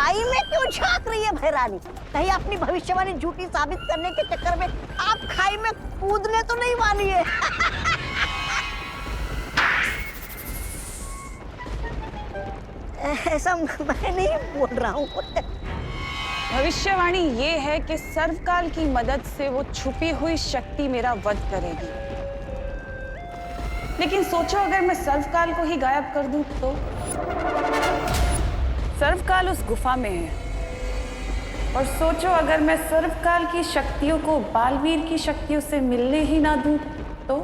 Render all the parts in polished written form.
खाई में क्यों झांक रही है भैरानी? कहीं अपनी भविष्यवाणी झूठी साबित करने के चक्कर में आप खाई में कूदने तो नहीं वाली है? ऐसा मैं नहीं बोल रहा हूँ। भविष्यवाणी ये है कि सर्वकाल की मदद से वो छुपी हुई शक्ति मेरा वध करेगी। लेकिन सोचो अगर मैं सर्वकाल को ही गायब कर दूं तो? सर्वकाल उस गुफा में है। और सोचो अगर मैं सर्वकाल की शक्तियों को बालवीर की शक्तियों से मिलने ही ना दूं तो?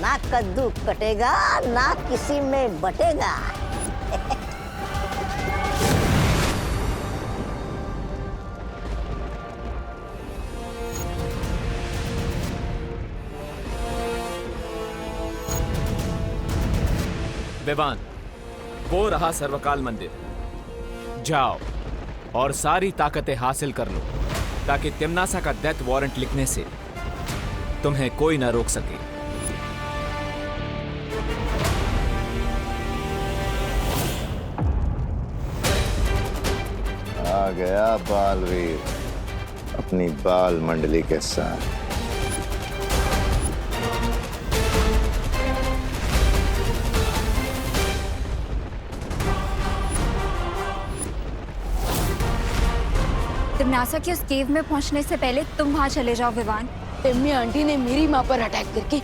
ना कद्दू कटेगा ना किसी में बटेगा। विवान, वो रहा सर्वकाल मंदिर। जाओ और सारी ताकतें हासिल कर लो ताकि तिम्नासा का डेथ वारंट लिखने से तुम्हें कोई ना रोक सके। आ गया बालवीर अपनी बाल मंडली के साथ। तिम्नासा की उस केव में पहुंचने से पहले तुम वहां चले जाओ विवान। टिम्मी आंटी ने मेरी माँ पर अटैक करके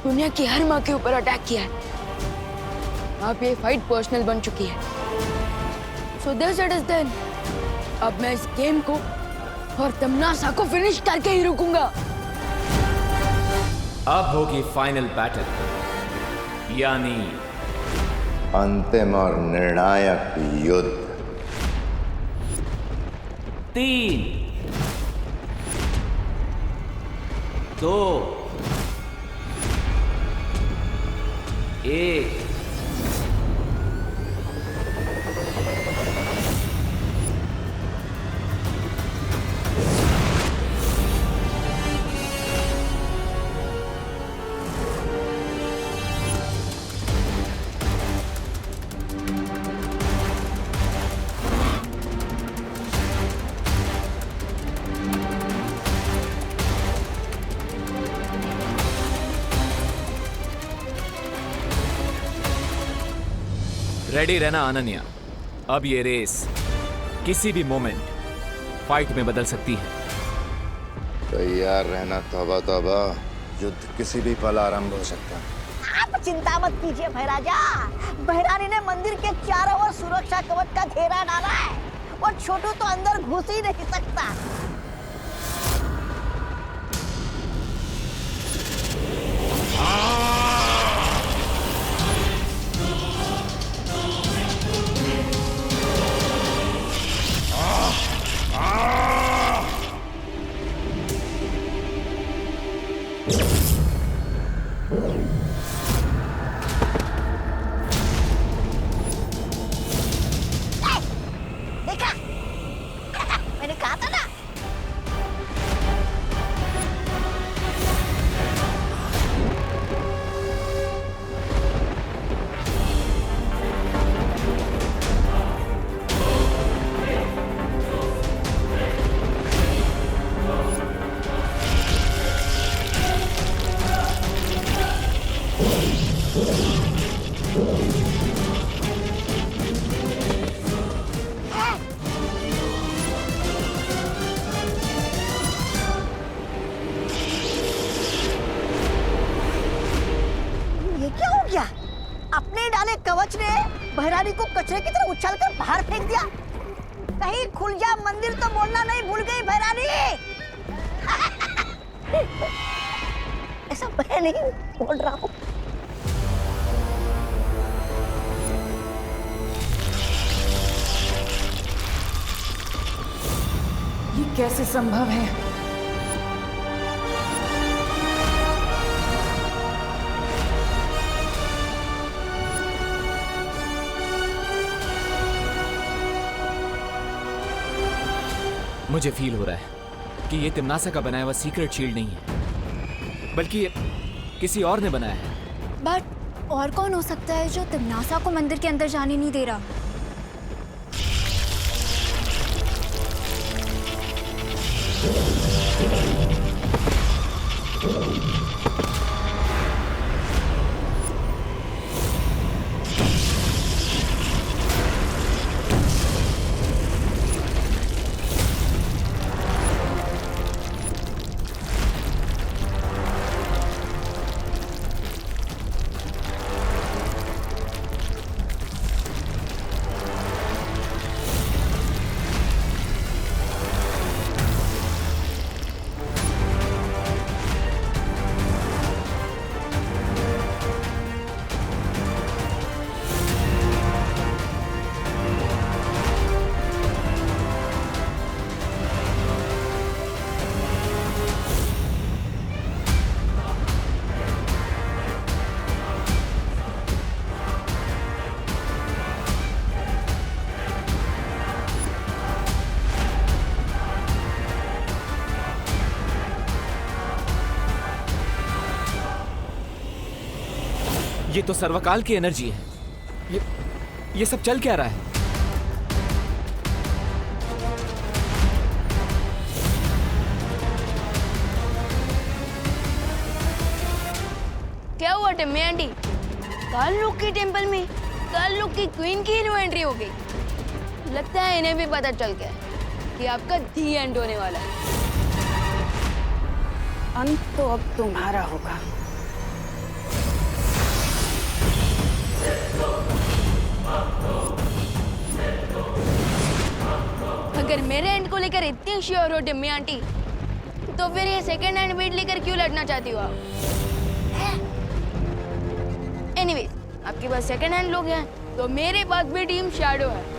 दुनिया की हर माँ के ऊपर अटैक किया है। अब ये फाइट पर्सनल बन चुकी है। So this it is then। अब मैं इस गेम को और तिम्नासा को फिनिश करके ही रुकूंगा। अब होगी फाइनल बैटल, यानी अंतिम और निर्णायक युद्ध। 3, 2, 1। रेडी रहना अनन्या, अब ये रेस किसी भी मोमेंट फाइट में बदल सकती है। तैयार रहना तौबा तौबा, युद्ध किसी भी पल आरंभ हो सकता है। आप चिंता मत कीजिए भैराजा, भैरानी ने मंदिर के चारों ओर सुरक्षा कवच का घेरा डाला है और छोटू तो अंदर घुस ही नहीं सकता। देखा मैंने कहा था ना। अपने डाले कवच ने भैरानी को कचरे की तरह उछालकर बाहर फेंक दिया। कहीं खुल जा मंदिर तो बोलना नहीं भूल गई भैरानी। ऐसा मैं नहीं बोल रहा हूँ। ये कैसे संभव है? मुझे फील हो रहा है कि ये तिम्नासा का बनाया हुआ सीक्रेट शील्ड नहीं है, बल्कि ये किसी और ने बनाया है। बट और कौन हो सकता है जो तिम्नासा को मंदिर के अंदर जाने नहीं दे रहा? ये तो सर्वकाल की एनर्जी है। ये सब चल क्या रहा है? क्या हुआ टिम्मी आंटी? काल लोक के टेंपल में काल लोक की क्वीन की न्यू एंट्री हो गई। लगता है इन्हें भी पता चल गया कि आपका दी एंड होने वाला है। अंत तो अब तुम्हारा होगा। अगर मेरे एंड को लेकर इतनी श्योर हो टिम्मी आंटी, तो फिर ये सेकंड हैंड बीट लेकर क्यों लड़ना चाहती हो आप? एनीवेज, आपके पास सेकंड हैंड लोग हैं, तो मेरे पास भी टीम शैडो है।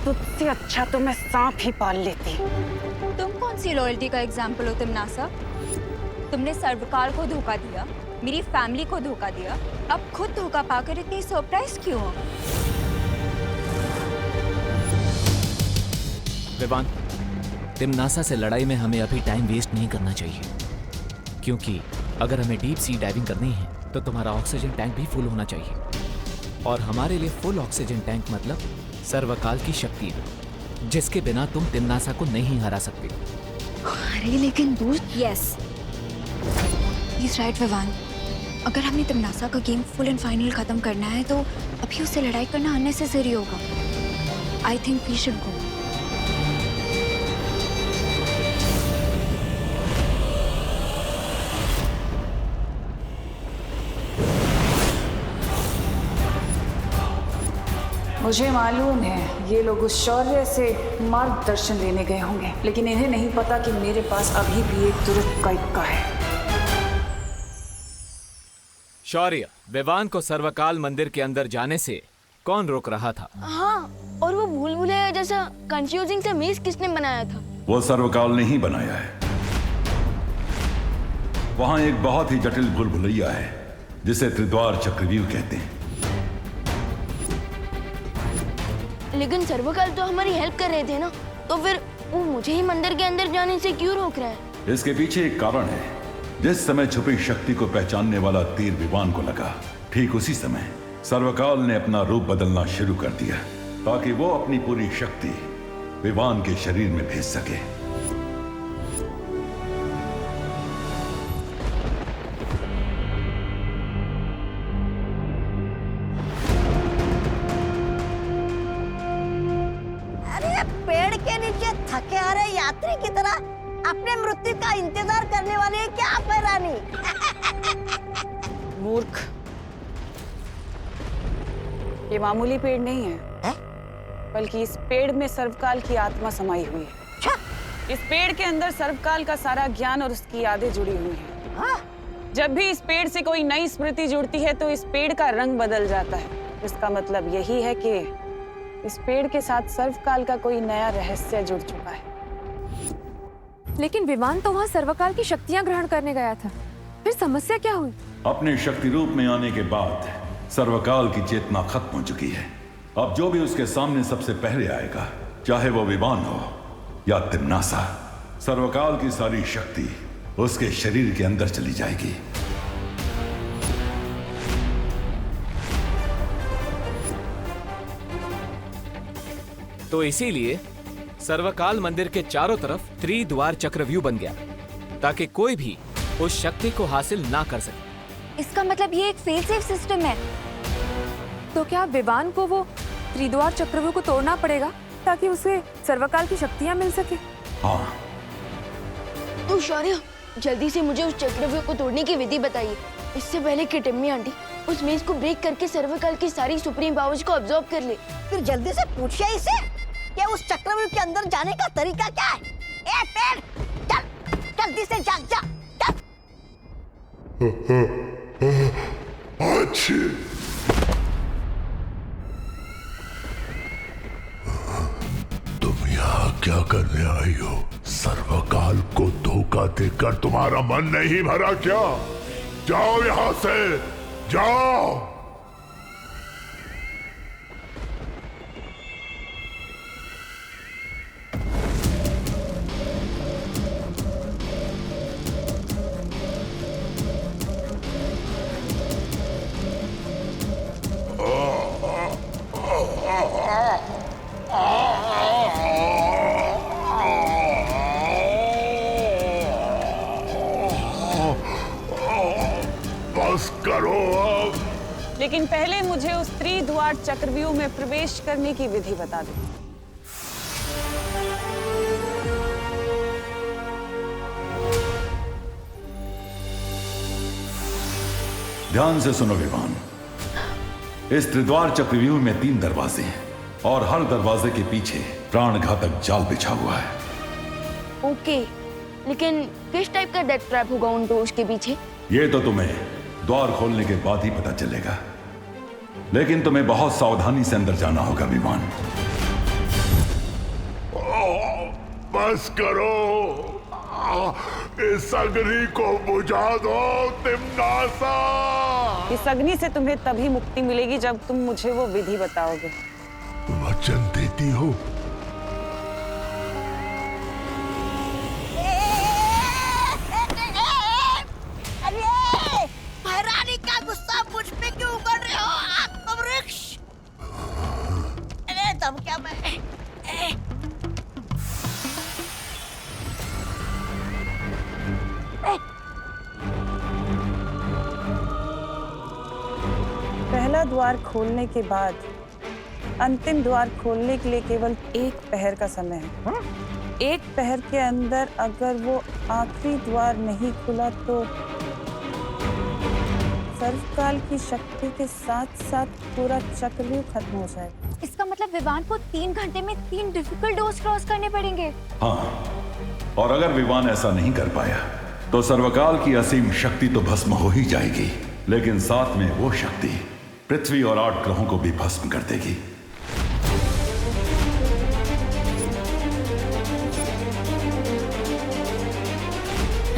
तुझसे अच्छा तो मैं सांप ही पाल लेती। तुम कौन सी लॉयल्टी का एग्जाम्पल हो तिम्नासा? तुमने सर्वकाल को धोखा दिया, मेरी फैमिली को धोखा दिया, अब खुद धोखा पाकर इतनी सरप्राइज क्यों हो? विवान, तिम्नासा से लड़ाई में हमें अभी टाइम वेस्ट नहीं करना चाहिए, क्योंकि अगर हमें डीप सी डाइविंग करनी है तो तुम्हारा ऑक्सीजन टैंक भी फुल होना चाहिए। और हमारे लिए फुल ऑक्सीजन टैंक मतलब सर्वकाल की शक्ति, जिसके बिना तुम तिम्नासा को नहीं हरा सकते। अरे लेकिन दोस्त, यस, प्लीज राइट विवान, अगर हमें तिम्नासा का गेम फुल एंड फाइनल खत्म करना है तो अभी उससे लड़ाई करना अननेसेसरी होगा। I think we should go. मुझे मालूम है ये लोग उस शौर्य से मार्गदर्शन लेने गए होंगे, लेकिन इन्हें नहीं पता कि मेरे पास अभी भी एक तुरंत का इक्का है। शौर्य, विवान को सर्वकाल मंदिर के अंदर जाने से कौन रोक रहा था? हाँ, और वो भूल भुलैया जैसा कंफ्यूजिंग सा मेज किसने बनाया था? वो सर्वकाल ने ही बनाया है। वहां एक बहुत ही जटिल भूल भुलैया है जिसे त्रिद्वार चक्रव्यूह कहते हैं। लेकिन सर्वकाल तो हमारी हेल्प कर रहे थे ना, तो फिर वो मुझे ही मंदिर के अंदर जाने से क्यों रोक रहा है? इसके पीछे एक कारण है। जिस समय छुपी शक्ति को पहचानने वाला तीर विवान को लगा, ठीक उसी समय सर्वकाल ने अपना रूप बदलना शुरू कर दिया ताकि वो अपनी पूरी शक्ति विवान के शरीर में भेज सके। अरे पेड़ के नीचे थके हारे यात्री की तरह अपने मृत्यु का इंतजार करने वाले हैं क्या आप, रानी? मूर्ख, ये मामूली पेड़ नहीं है, बल्कि इस पेड़ में सर्वकाल की आत्मा समाई हुई है। इस पेड़ के अंदर सर्वकाल का सारा ज्ञान और उसकी यादें जुड़ी हुई हैं। जब भी इस पेड़ से कोई नई स्मृति जुड़ती है तो इस पेड़ का रंग बदल जाता है। इसका मतलब यही है कि इस पेड़ के साथ सर्वकाल का कोई नया रहस्य जुड़ चुका है। लेकिन विमान तो वहाँ सर्वकाल की शक्तियाँ ग्रहण करने गया था, फिर समस्या क्या हुई? अपने शक्ति रूप में आने के बाद सर्वकाल की चेतना खत्म हो चुकी है। अब जो भी उसके सामने सबसे पहले आएगा, चाहे वो विवान हो या तिम्नासा, सर्वकाल की सारी शक्ति उसके शरीर के अंदर चली जाएगी। तो इसीलिए सर्वकाल मंदिर के चारों तरफ त्रिद्वार चक्रव्यूह बन गया, ताकि कोई भी उस शक्ति को हासिल ना कर सके। इसका मतलब ये एक फेल सेफ सिस्टम है। तो क्या विवान को वो त्रिद्वार चक्रव्यूह को तोड़ना पड़ेगा ताकि उसे सर्वकाल की शक्तियां मिल सके? हाँ। तो शौर्य, जल्दी से मुझे उस चक्रव्यूह को तोड़ने की विधि बताइए, इससे पहले कि टिम्मी आंटी उस मेज को ब्रेक करके सर्वकाल की सारी सुप्रीम पावर्स को अब्सॉर्ब कर ले। फिर जल्दी से पूछिए इसे कि उस चक्रव्यूह के अंदर जाने का तरीका क्या है। ए पेड़, चल जल्दी से जा जा चल। अच्छी तुम यहाँ क्या करने आई हो? सर्वकाल को धोखा देकर तुम्हारा मन नहीं भरा क्या? जाओ यहाँ से, जाओ। बस करो अब। लेकिन पहले मुझे उस त्रिद्वार चक्रव्यूह में प्रवेश करने की विधि बता दो। ध्यान से सुनो विवान, इस त्रिद्वार चक्रव्यूह में 3 दरवाजे हैं और हर दरवाजे के पीछे प्राणघातक जाल बिछा हुआ है। ओके, लेकिन किस टाइप का डेथ ट्रैप होगा उन डोर्स के पीछे? ये तो तुम्हें द्वार खोलने के बाद ही पता चलेगा, लेकिन तुम्हें बहुत सावधानी से अंदर जाना होगा विमान। बस करो, इस अग्नि को बुझा दो तिम्नासा। इस अग्नि से तुम्हें तभी मुक्ति मिलेगी जब तुम मुझे वो विधि बताओगे। वचन देती हो? अरे महारानी का गुस्सा मुझ पे क्यों उगल रहे हो आप वृक्ष? अरे तब क्या मैं पहला द्वार खोलने के बाद अंतिम द्वार खोलने के लिए केवल 1 पहर का समय है। 1 पहर के अंदर अगर वो आखिरी द्वार नहीं खुला तो सर्वकाल की शक्ति के साथ साथ पूरा चक्रव्यूह खत्म हो जाएगा। इसका मतलब विवान को 3 घंटे में 3 डिफिकल्ट डोर्स क्रॉस करने पड़ेंगे। हाँ, और अगर विवान ऐसा नहीं कर पाया तो सर्वकाल की असीम शक्ति तो भस्म हो ही जाएगी, लेकिन साथ में वो शक्ति पृथ्वी और 8 ग्रहों को भी भस्म कर देगी।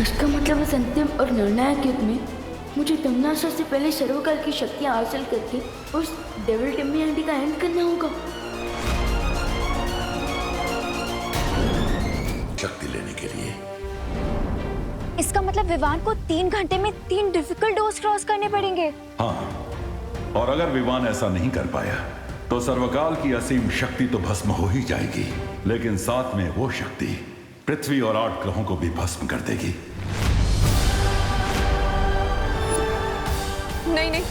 इसका मतलब इस अंतिम और निर्णायक युद्ध में मुझे तिम्नासा से पहले सर्वकाल की शक्तियां हासिल करके उस डेविल टिम्मी आंटी का एंड करना होगा। शक्ति लेने के लिए इसका मतलब विवान को 3 घंटे में 3 डिफिकल्ट डोर्स क्रॉस करने पड़ेंगे। हाँ, और अगर विवान ऐसा नहीं कर पाया तो सर्वकाल की असीम शक्ति तो भस्म हो ही जाएगी, लेकिन साथ में वो शक्ति पृथ्वी और 8 ग्रहों को भी भस्म कर देगी। नहीं नहीं,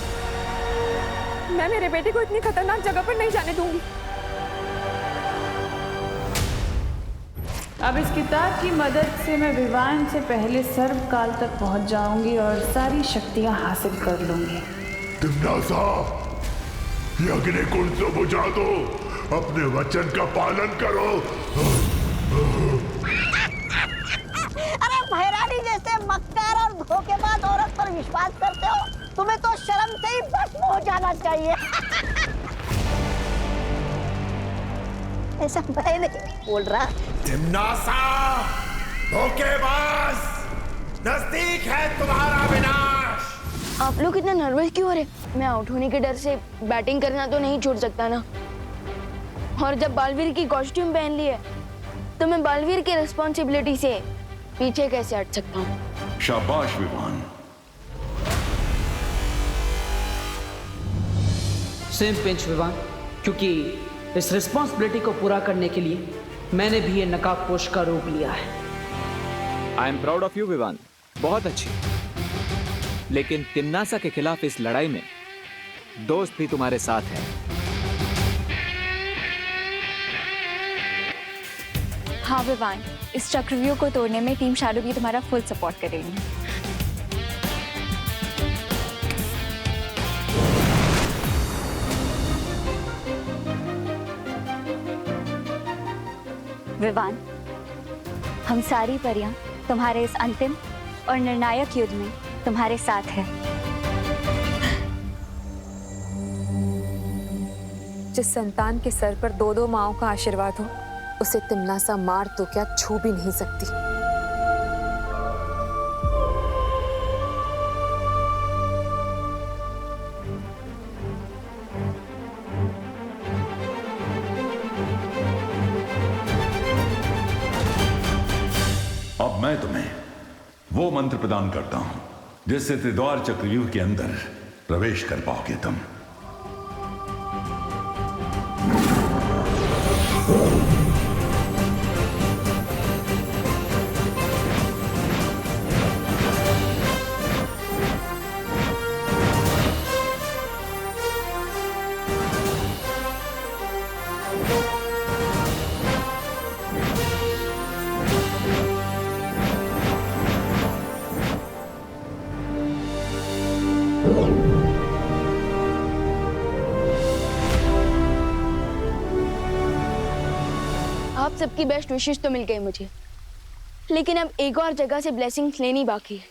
मैं मेरे बेटे को इतनी खतरनाक जगह पर नहीं जाने दूंगी। अब इस किताब की मदद से मैं विवान से पहले सर्वकाल तक पहुंच जाऊंगी और सारी शक्तियां हासिल कर लूंगी। तिम्नासा, ये अग्निकुंड तो बुझा दो, अपने वचन का पालन करो। अरे महारानी जैसे मक्कार और धोखेबाज औरत पर विश्वास करते हो? तुम्हें तो शर्म से ही भस्म हो जाना चाहिए। ऐसा मैं नहीं बोल रहा। तिम्नासा, धोखेबाज, नजदीक है तुम्हारा विनाश। आप लोग इतना नर्वस क्यों हो रहे? मैं आउट होने के डर से बैटिंग करना तो नहीं छोड़ सकता ना। और जब बालवीर की कॉस्ट्यूम पहन ली है तो मैं बलवीर की रिस्पॉन्सिबिलिटी से पीछे कैसे हट सकता हूँ? शाबाश विवान। सेम पिंच विवान, क्योंकि इस रिस्पॉन्सिबिलिटी को पूरा करने के लिए मैंने भी ये नकाबपोश का रूप लिया है। I am proud of you Vivaan, बहुत अच्छी। लेकिन तिम्नासा के खिलाफ इस लड़ाई में दोस्त भी तुम्हारे साथ है। हाँ विवान, इस चक्रव्यूह को तोड़ने में टीम शैडो भी तुम्हारा फुल सपोर्ट करेगी। विवान, हम सारी परियां तुम्हारे इस अंतिम और निर्णायक युद्ध में तुम्हारे साथ है। जिस संतान के सर पर 2-2 माओं का आशीर्वाद हो, उसे तिम्नासा मार तो क्या छू भी नहीं सकती। अब मैं तुम्हें वो मंत्र प्रदान करता हूं जिससे त्रिद्वार चक्रव्यूह के अंदर प्रवेश कर पाओगे तुम। आप सबकी बेस्ट विशेष तो मिल गई मुझे, लेकिन अब एक और जगह से ब्लेसिंग्स लेनी बाकी है।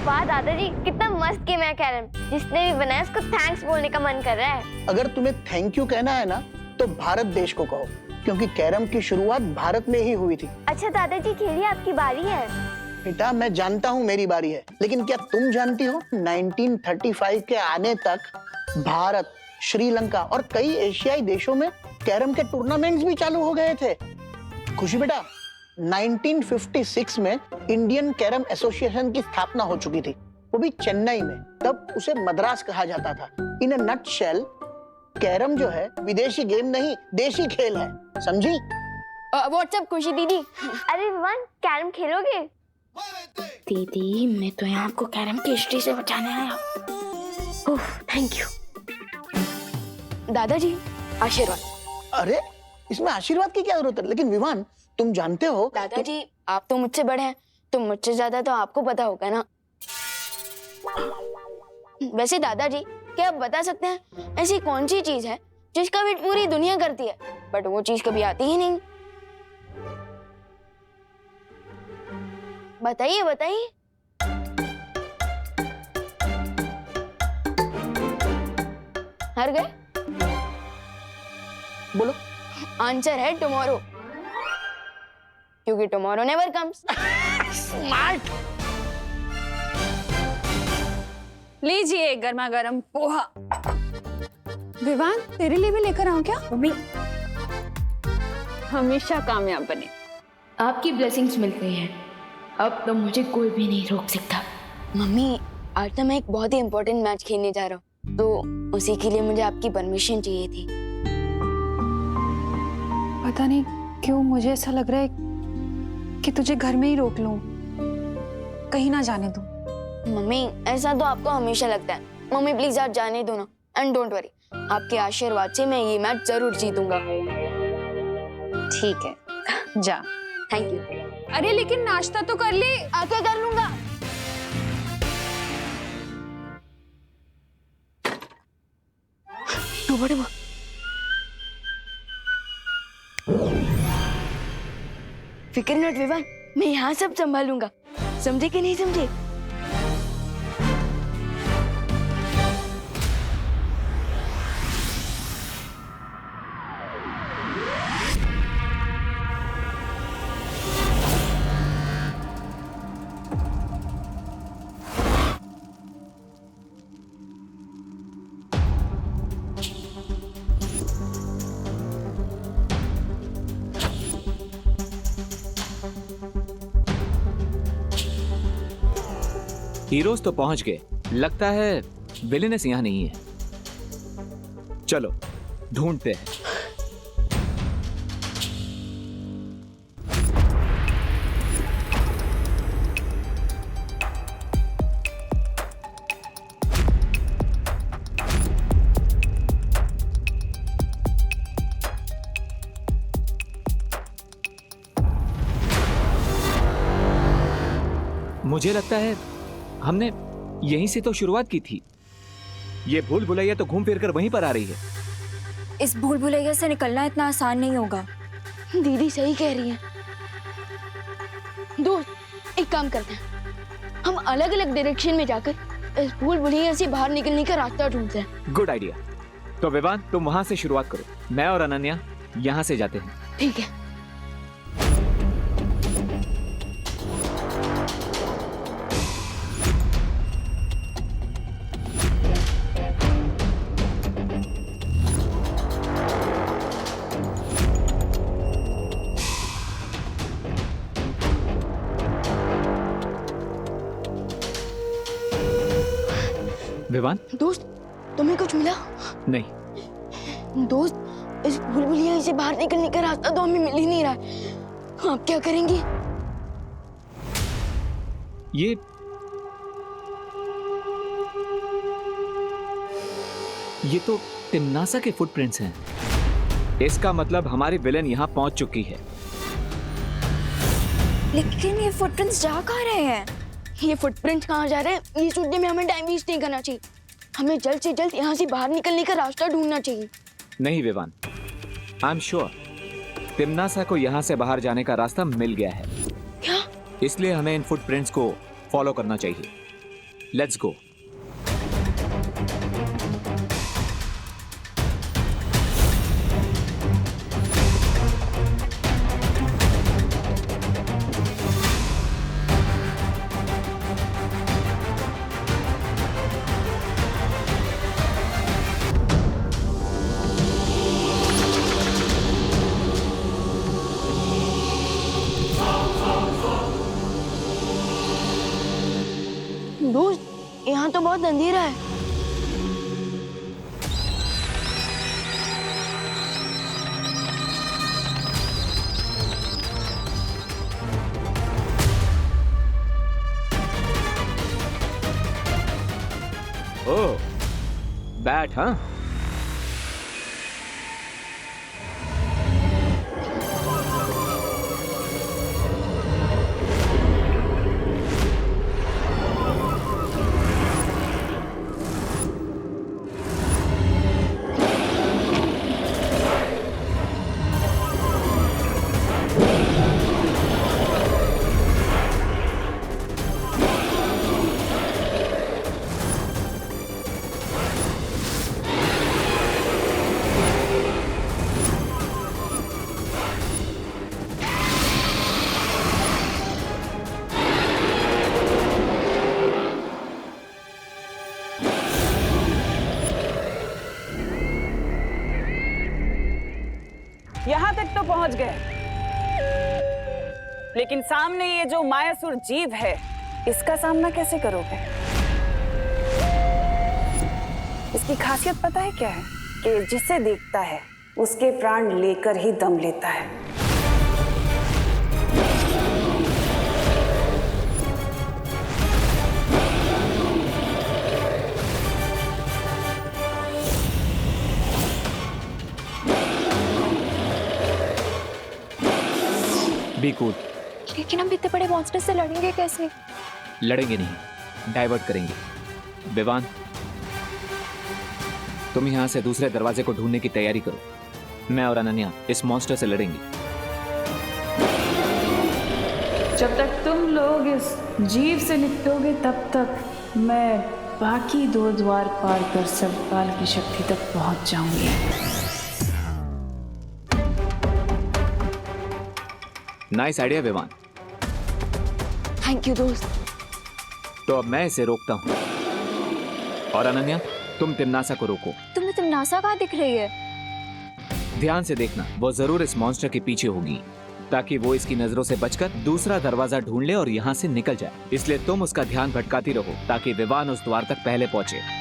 वाह दादाजी, कितना मस्त गेम है कैरम। जिसने भी बनाया उसको थैंक्स बोलने का मन कर रहा है। अगर तुम्हें थैंक यू कहना है ना, तो भारत देश को कहो, क्योंकि कैरम की शुरुआत भारत में ही हुई थी। अच्छा दादाजी, खेलिए, आपकी बारी है। बेटा, मैं जानता हूँ मेरी बारी है, लेकिन क्या तुम जानती हो 1935 के आने तक भारत, श्रीलंका और कई एशियाई देशों में कैरम के टूर्नामेंट्स भी चालू हो गए थे। खुशी बेटा, 1956 में इंडियन कैरम एसोसिएशन की स्थापना हो चुकी थी, वो भी चेन्नई में। तब उसे मद्रास कहा जाता था। इन अ नटशेल, कैरम जो है विदेशी गेम नहीं, देशी खेल है, समझी? व्हाट्सएप खुशी दीदी। अरे विवान, कैरम खेलोगे? दीदी, मैं तो यहाँ आपको कैरम की हिस्ट्री से बचाने आया। ओह, थैंक यू। दादाजी, आशीर्वाद। अरे, इसमें आशीर्वाद की क्या जरूरत है? लेकिन विवान, तुम जानते हो दादाजी, आप तो मुझसे बड़े हैं, तो मुझसे ज्यादा तो आपको पता होगा ना। वैसे दादाजी, क्या आप बता सकते हैं ऐसी कौन सी चीज है जिसका वेट पूरी दुनिया करती है, बट वो चीज कभी आती ही नहीं? बताइए बताइए। हार गए? बोलो। आंसर है टुमारो, क्योंकि टुमारो नेवर कम्स। स्मार्ट। लीजिए गर्मा गर्म पोहा। विवान, तेरे लिए भी लेकर आऊं क्या? मम्मी, हमेशा कामयाब बने। आपकी ब्लेसिंग्स मिल गई हैं, अब तो मुझे कोई भी नहीं रोक सकता। मम्मी, आज तो मैं एक बहुत ही इम्पोर्टेंट मैच खेलने जा रहा हूँ, तो उसी के लिए मुझे आपकी परमिशन चाहिए थी। पता नहीं क्यों मुझे ऐसा लग रहा है कि तुझे घर में ही रोक लूं, कहीं ना जाने दूं। मम्मी, ऐसा तो आपको हमेशा लगता है। मम्मी प्लीज आज जाने दो ना, एंड डोंट वरी, आपके आशीर्वाद से मैं ये मैच जरूर जीतूंगा। ठीक है, जा। Thank you. अरे लेकिन नाश्ता तो कर ले। आके कर लूंगा। तो बड़े फिक्र नॉट विवान, मैं यहाँ सब संभालूंगा, समझे कि नहीं समझे? हीरोज तो पहुंच गए, लगता है विलेनेस यहाँ नहीं है। चलो ढूंढते हैं। मुझे लगता है हमने यहीं से तो शुरुआत की थी। ये भूल भुलैया तो घूम फिर कर वहीं पर आ रही है। इस भूल भुलैया से निकलना इतना आसान नहीं होगा। दीदी सही कह रही है। दोस्त, एक काम करते हैं, हम अलग अलग डायरेक्शन में जाकर इस भूल भुलैया से बाहर निकलने का रास्ता ढूंढते हैं। Good idea. तो विवान, तुम वहां से शुरुआत करो, मैं और अनन्या यहाँ से जाते हैं। ठीक है। विवान, दोस्त, तुम्हें कुछ मिला? नहीं। दोस्त, इस भूल भुलैया से बाहर निकलने का रास्ता तो हमें मिल ही नहीं रहा है। आप क्या करेंगे? ये तो तिम्नासा के फुटप्रिंट्स हैं। इसका मतलब हमारी विलेन यहाँ पहुंच चुकी है। लेकिन ये फुटप्रिंट्स जा कहाँ रहे हैं? ये फुटप्रिंट्स कहाँ जा रहे हैं, ये सोचने में हमें टाइम वेस्ट नहीं करना चाहिए। हमें जल्द से जल्द यहाँ से बाहर निकलने का रास्ता ढूंढना चाहिए। नहीं विवान, आई एम श्योर तिम्नासा को यहाँ से बाहर जाने का रास्ता मिल गया है। क्या? इसलिए हमें इन फुटप्रिंट्स को फॉलो करना चाहिए। Let's go. दोस्त, यहाँ तो बहुत अंधेरा है। ओह, बैट, हाँ? यहाँ तक तो पहुंच गए, लेकिन सामने ये जो मायासुर जीव है, इसका सामना कैसे करोगे? इसकी खासियत पता है क्या है? कि जिसे देखता है उसके प्राण लेकर ही दम लेता है। Be cool. लेकिन हम इतने बड़े मॉन्स्टर से लड़ेंगे कैसे? लड़ेंगे नहीं, डाइवर्ट करेंगे। विवान, तुम यहाँ से दूसरे दरवाजे को ढूंढने की तैयारी करो। मैं और अनन्या इस मॉन्स्टर से लड़ेंगे। जब तक तुम लोग इस जीव से निपटोगे तब तक मैं बाकी 2 द्वार पार कर सर्वकाल की शक्ति तक पहुंच जाऊंगी। Nice idea Vivaan. Thank you दोस्त। तो अब मैं इसे रोकता हूँ और अनन्या, तुम तिम्नासा को रोको। तुम्हें तिम्नासा कहाँ दिख रही है? ध्यान से देखना, वो जरूर इस मॉन्स्टर के पीछे होगी। ताकि वो इसकी नजरों से बचकर दूसरा दरवाजा ढूंढ ले और यहाँ से निकल जाए। इसलिए तुम उसका ध्यान भटकाती रहो ताकि विवान उस द्वार तक पहले पहुंचे।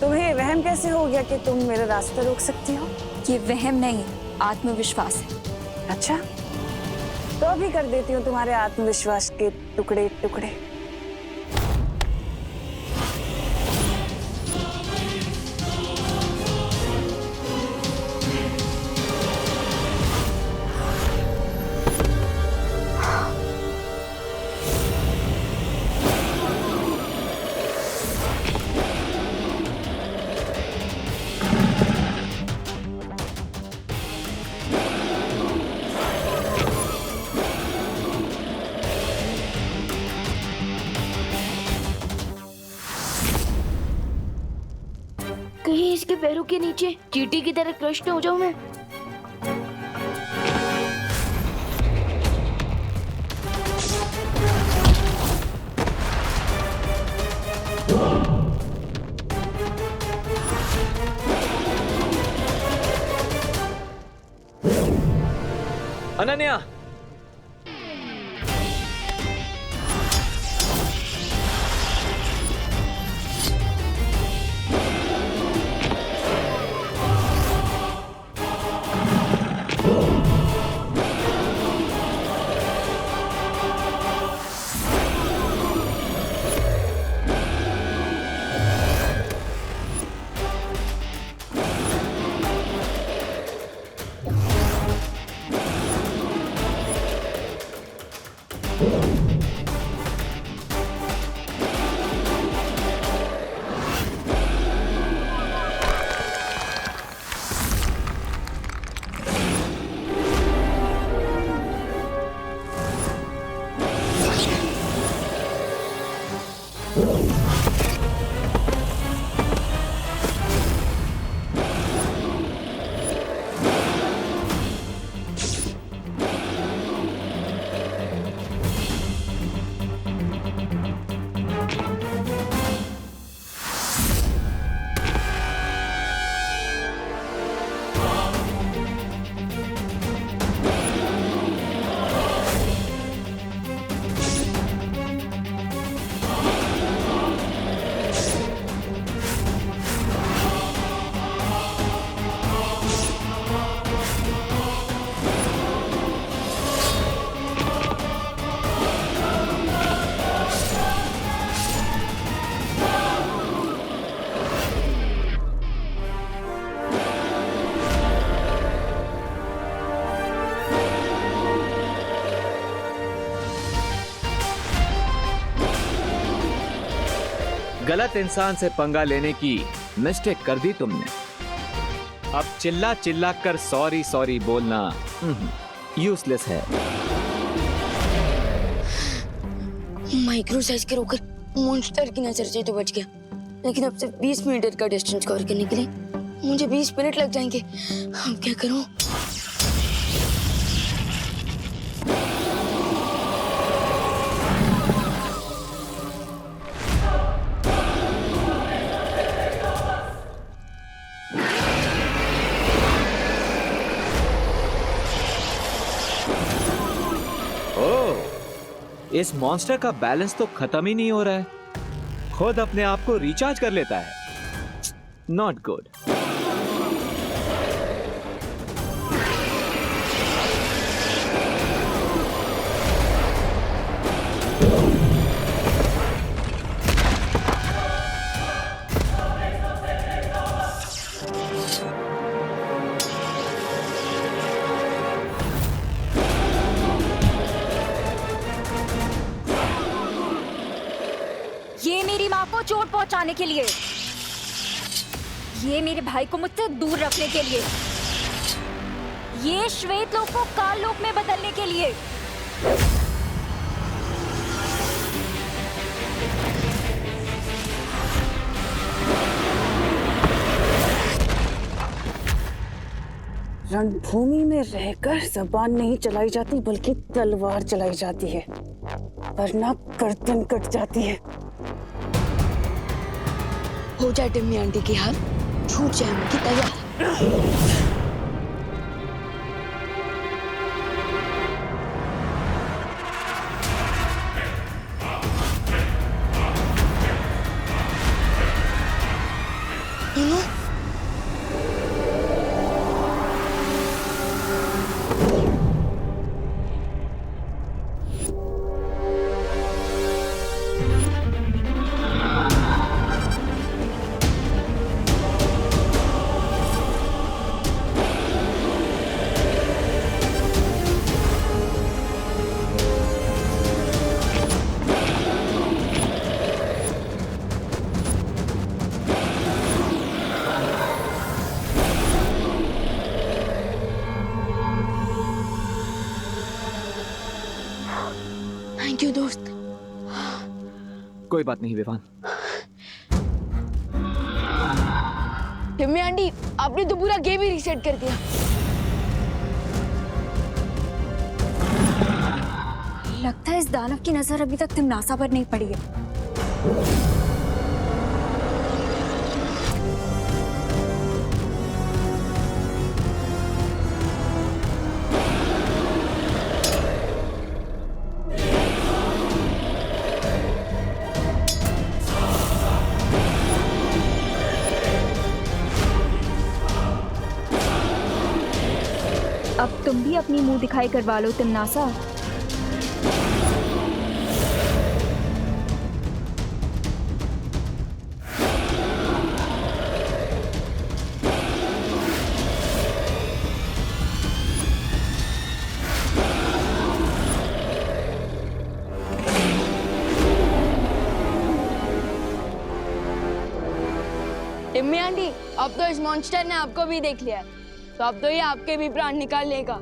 तुम्हें वहम कैसे हो गया कि तुम मेरा रास्ता रोक सकती हो? ये वहम नहीं, आत्मविश्वास है। अच्छा, तो अभी कर देती हूँ तुम्हारे आत्मविश्वास के टुकड़े टुकड़े। कहीं इसके पैरों के नीचे चींटी की तरह क्रश न हो जाऊं मैं। अनन्या, गलत इंसान से पंगा लेने की मिस्टेक कर दी तुमने। अब चिल्ला चिल्ला कर सॉरी सॉरी बोलना यूजलेस है। माइक्रो साइज के रोकर मॉन्स्टर की नजर से तो बच गया, लेकिन अब सिर्फ 20 मीटर का डिस्टेंस कवर करने के लिए मुझे 20 मिनट लग जाएंगे। अब क्या करूं? इस मॉन्स्टर का बैलेंस तो खत्म ही नहीं हो रहा है, खुद अपने आप को रिचार्ज कर लेता है। Not good. ये मेरी माँ को चोट पहुंचाने के लिए। ये मेरे भाई को मुझसे दूर रखने के लिए, ये श्वेत लोक को काल लोक में बदलने के लिए। रणभूमि में रहकर जबान नहीं चलाई जाती बल्कि तलवार चलाई जाती है, वरना गर्दन कट जाती है। हो जाए टिम्मी आंटी की हाल, छूट जाए उनकी तैयार। थैंक यू दोस्त। कोई बात नहीं विवान। टिम्मी आंटी, आपने तो पूरा गेम ही रीसेट कर दिया। लगता है इस दानव की नजर अभी तक तिमनासा पर नहीं पड़ी है। अब तुम भी अपनी मुंह दिखाई करवा लो तिमनासा। टिम्मी आंटी, अब तो इस मॉन्स्टर ने आपको भी देख लिया, तो अब तो ये आपके भी प्राण निकाल लेगा।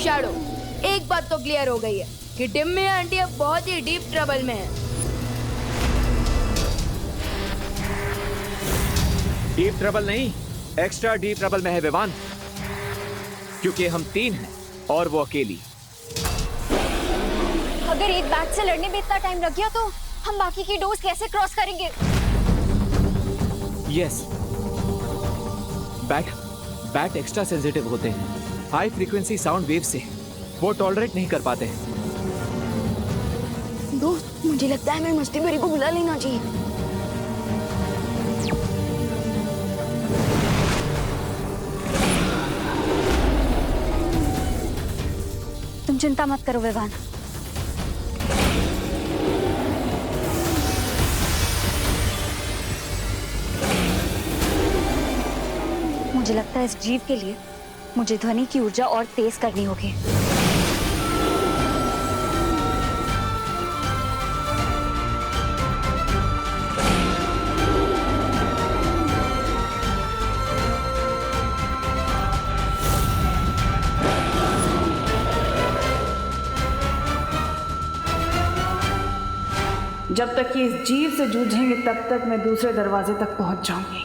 शैडो, एक बात तो क्लियर हो गई है कि टिम्मी आंटी अब बहुत ही डीप ट्रबल में है। डीप ट्रबल नहीं, एक्स्ट्रा डीप ट्रबल में है विवान, क्योंकि हम 3 हैं और वो अकेली। अगर एक बैट से लड़ने में इतना टाइम लग गया तो हम बाकी की डोज कैसे क्रॉस करेंगे? यस, बैट एक्स्ट्रा सेंसिटिव होते हैं, हाई फ्रीक्वेंसी साउंड वेव से वो टॉलरेट नहीं कर पाते हैं। दोस्त, मुझे लगता है हमें मस्ती भरी को बुला लेना चाहिए। तुम चिंता मत करो विवान, मुझे लगता है इस जीव के लिए मुझे ध्वनि की ऊर्जा और तेज करनी होगी। जब तक ये इस जीव से जूझेंगे तब तक मैं दूसरे दरवाजे तक पहुंच जाऊंगी।